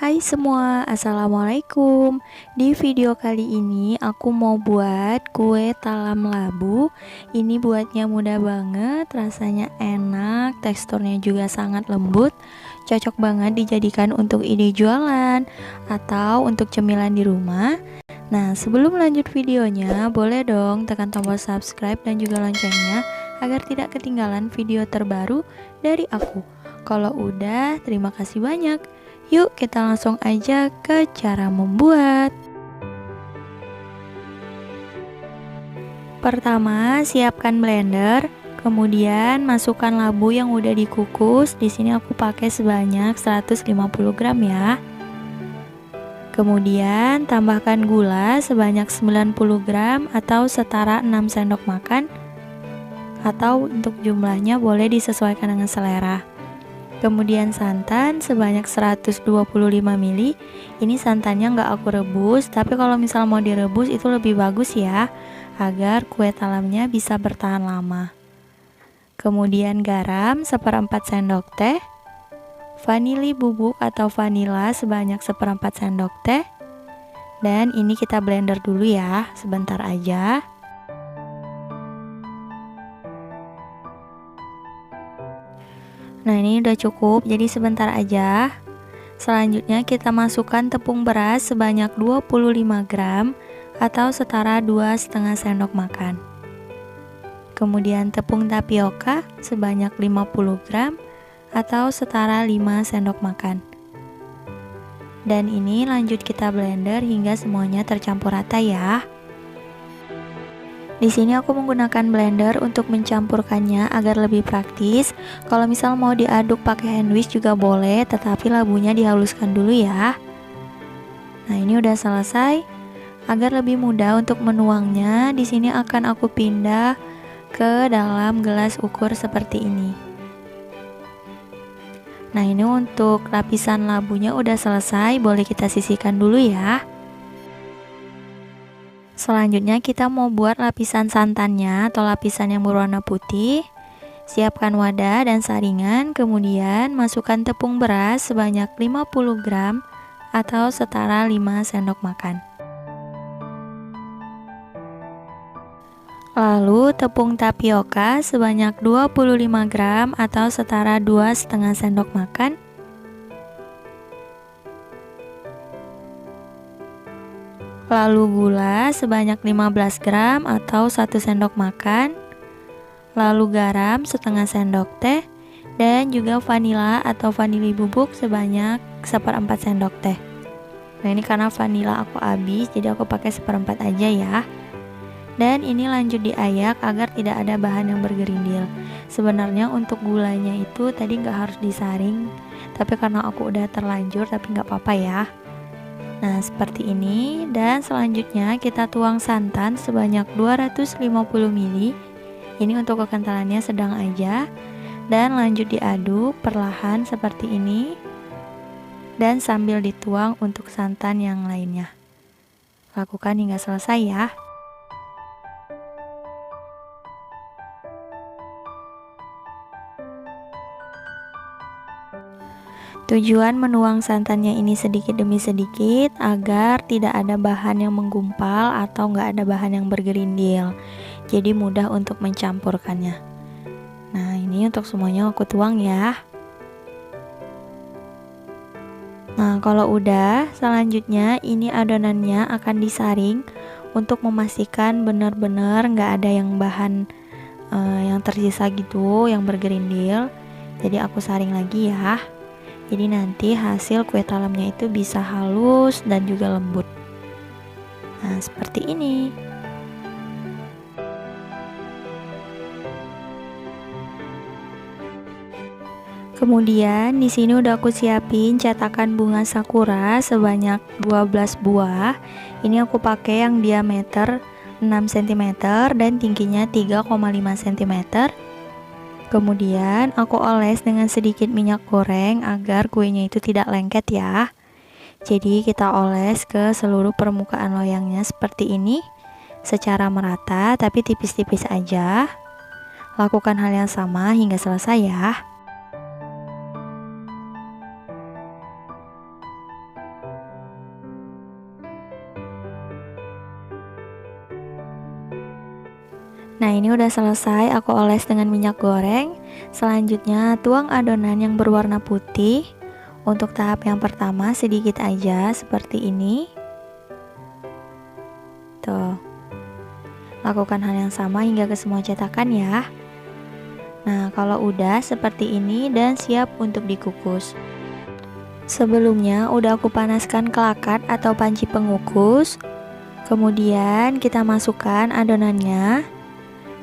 Hai semua, assalamualaikum. Di video kali ini aku mau buat kue talam labu. Ini buatnya mudah banget, rasanya enak, teksturnya juga sangat lembut. Cocok banget dijadikan untuk ide jualan atau untuk cemilan di rumah. Nah, sebelum lanjut videonya, boleh dong tekan tombol subscribe dan juga loncengnya agar tidak ketinggalan video terbaru dari aku. Kalau udah, terima kasih banyak. Yuk kita langsung aja ke cara membuat. Pertama, siapkan blender, kemudian masukkan labu yang udah dikukus. Di sini aku pakai sebanyak 150 gram ya. Kemudian tambahkan gula sebanyak 90 gram atau setara 6 sendok makan. Atau untuk jumlahnya boleh disesuaikan dengan selera. Kemudian santan sebanyak 125 ml. Ini santannya nggak aku rebus, tapi kalau misal mau direbus itu lebih bagus ya, agar kue talamnya bisa bertahan lama. Kemudian garam 1/4 sendok teh, vanili bubuk atau vanila sebanyak 1/4 sendok teh, dan ini kita blender dulu ya, sebentar aja. Nah, ini udah cukup, jadi sebentar aja. Selanjutnya kita masukkan tepung beras sebanyak 25 gram atau setara 2,5 sendok makan. Kemudian tepung tapioka sebanyak 50 gram atau setara 5 sendok makan. Dan ini lanjut kita blender hingga semuanya tercampur rata ya. Di sini aku menggunakan blender untuk mencampurkannya agar lebih praktis. Kalau misal mau diaduk pakai hand whisk juga boleh, tetapi labunya dihaluskan dulu ya. Nah, ini udah selesai. Agar lebih mudah untuk menuangnya, di sini akan aku pindah ke dalam gelas ukur seperti ini. Nah, ini untuk lapisan labunya udah selesai, boleh kita sisihkan dulu ya. Selanjutnya kita mau buat lapisan santannya atau lapisan yang berwarna putih. Siapkan wadah dan saringan, kemudian masukkan tepung beras sebanyak 50 gram atau setara 5 sendok makan. Lalu tepung tapioka sebanyak 25 gram atau setara 2,5 sendok makan. Lalu gula sebanyak 15 gram atau 1 sendok makan. Lalu garam setengah sendok teh. Dan juga vanila atau vanili bubuk sebanyak 1/4 sendok teh. Nah, ini karena vanila aku habis, jadi aku pakai 1/4 aja ya. Dan ini lanjut diayak agar tidak ada bahan yang bergerindil. Sebenarnya untuk gulanya itu tadi nggak harus disaring, tapi karena aku udah terlanjur, tapi nggak apa-apa ya. Nah, seperti ini. Dan selanjutnya kita tuang santan sebanyak 250 ml. Ini untuk kekentalannya sedang aja. Dan lanjut diaduk perlahan seperti ini. Dan sambil dituang untuk santan yang lainnya. Lakukan hingga selesai ya. Tujuan menuang santannya ini sedikit demi sedikit agar tidak ada bahan yang menggumpal atau nggak ada bahan yang bergerindil. Jadi mudah untuk mencampurkannya. Nah, ini untuk semuanya aku tuang ya. Nah, kalau udah, selanjutnya ini adonannya akan disaring untuk memastikan benar-benar nggak ada yang bahan yang tersisa gitu, yang bergerindil. Jadi aku saring lagi ya. Jadi nanti hasil kue talamnya itu bisa halus dan juga lembut. Nah, seperti ini. Kemudian di sini udah aku siapin cetakan bunga sakura sebanyak 12 buah. Ini aku pakai yang diameter 6 cm dan tingginya 3,5 cm. Kemudian aku oles dengan sedikit minyak goreng agar kuenya itu tidak lengket ya. Jadi kita oles ke seluruh permukaan loyangnya seperti ini, secara merata tapi tipis-tipis aja. Lakukan hal yang sama hingga selesai ya. Nah, ini udah selesai aku oles dengan minyak goreng. Selanjutnya tuang adonan yang berwarna putih. Untuk tahap yang pertama sedikit aja seperti ini. Tuh. Lakukan hal yang sama hingga ke semua cetakan ya. Nah, kalau udah seperti ini dan siap untuk dikukus. Sebelumnya udah aku panaskan kelakat atau panci pengukus. Kemudian kita masukkan adonannya.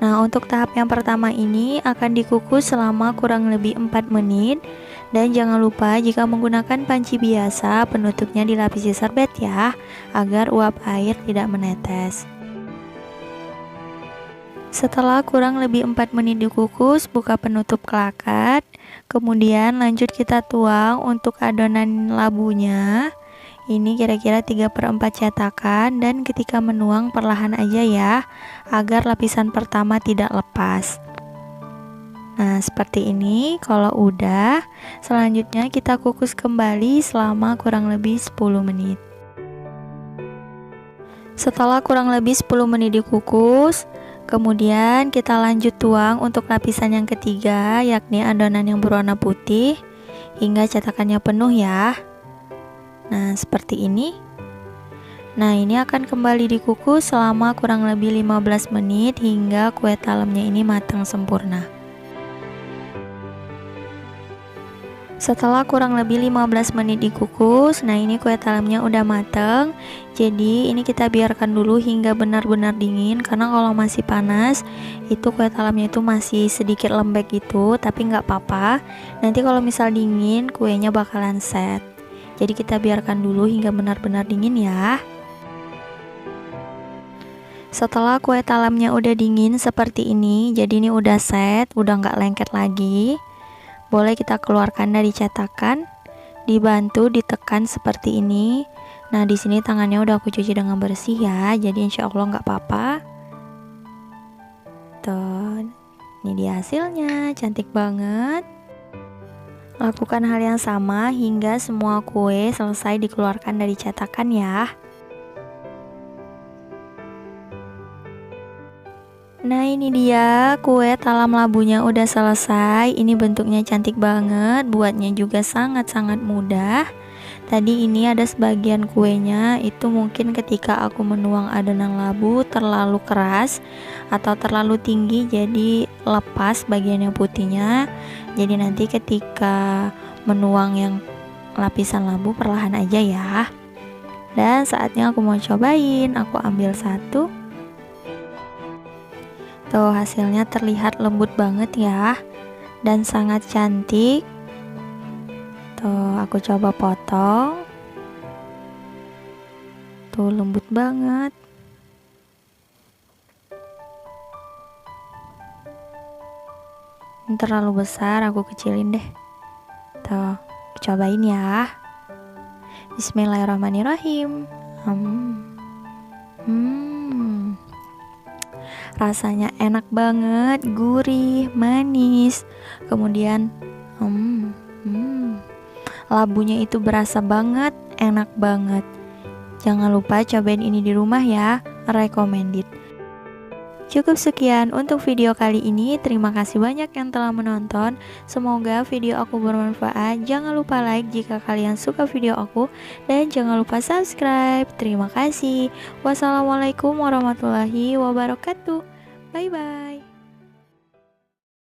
Nah, untuk tahap yang pertama ini akan dikukus selama kurang lebih 4 menit. Dan jangan lupa jika menggunakan panci biasa, penutupnya dilapisi serbet ya, agar uap air tidak menetes. Setelah kurang lebih 4 menit dikukus, buka penutup kelakat. Kemudian lanjut kita tuang untuk adonan labunya. Ini kira-kira 3/4 cetakan, dan ketika menuang perlahan aja ya, agar lapisan pertama tidak lepas. Nah, seperti ini. Kalau udah, selanjutnya kita kukus kembali selama kurang lebih 10 menit. Setelah kurang lebih 10 menit dikukus, kemudian kita lanjut tuang untuk lapisan yang ketiga, yakni adonan yang berwarna putih, hingga cetakannya penuh ya. Nah, seperti ini. Nah, ini akan kembali dikukus selama kurang lebih 15 menit hingga kue talemnya ini matang sempurna. Setelah kurang lebih 15 menit dikukus, nah ini kue talemnya udah mateng. Jadi ini kita biarkan dulu hingga benar-benar dingin, karena kalau masih panas itu kue talemnya itu masih sedikit lembek gitu. Tapi nggak apa-apa, nanti kalau misal dingin kuenya bakalan set. Jadi kita biarkan dulu hingga benar-benar dingin ya. Setelah kue talemnya udah dingin seperti ini, jadi ini udah set, udah nggak lengket lagi. Boleh kita keluarkan dari cetakan, dibantu ditekan seperti ini. Nah, di sini tangannya udah aku cuci dengan bersih ya, jadi insya Allah nggak apa-apa. Tuh, ini dia hasilnya, cantik banget. Lakukan hal yang sama hingga semua kue selesai dikeluarkan dari cetakan ya. Nah, ini dia kue talam labunya udah selesai. Ini bentuknya cantik banget, buatnya juga sangat-sangat mudah. Tadi ini ada sebagian kuenya itu mungkin ketika aku menuang adonan labu terlalu keras atau terlalu tinggi, jadi lepas bagian yang putihnya. Jadi nanti ketika menuang yang lapisan labu perlahan aja ya. Dan saatnya aku mau cobain. Aku ambil satu. Tuh, hasilnya terlihat lembut banget ya, dan sangat cantik. Tuh, aku coba potong. Tuh, lembut banget. Ini terlalu besar, aku kecilin deh. Tuh, cobain ya. Bismillahirrahmanirrahim. Rasanya enak banget, gurih, manis. Kemudian labunya itu berasa banget, enak banget. Jangan lupa cobain ini di rumah ya, recommended. Cukup sekian untuk video kali ini. Terima kasih banyak yang telah menonton. Semoga video aku bermanfaat. Jangan lupa like jika kalian suka video aku, dan jangan lupa subscribe. Terima kasih. Wassalamualaikum warahmatullahi wabarakatuh. Bye bye.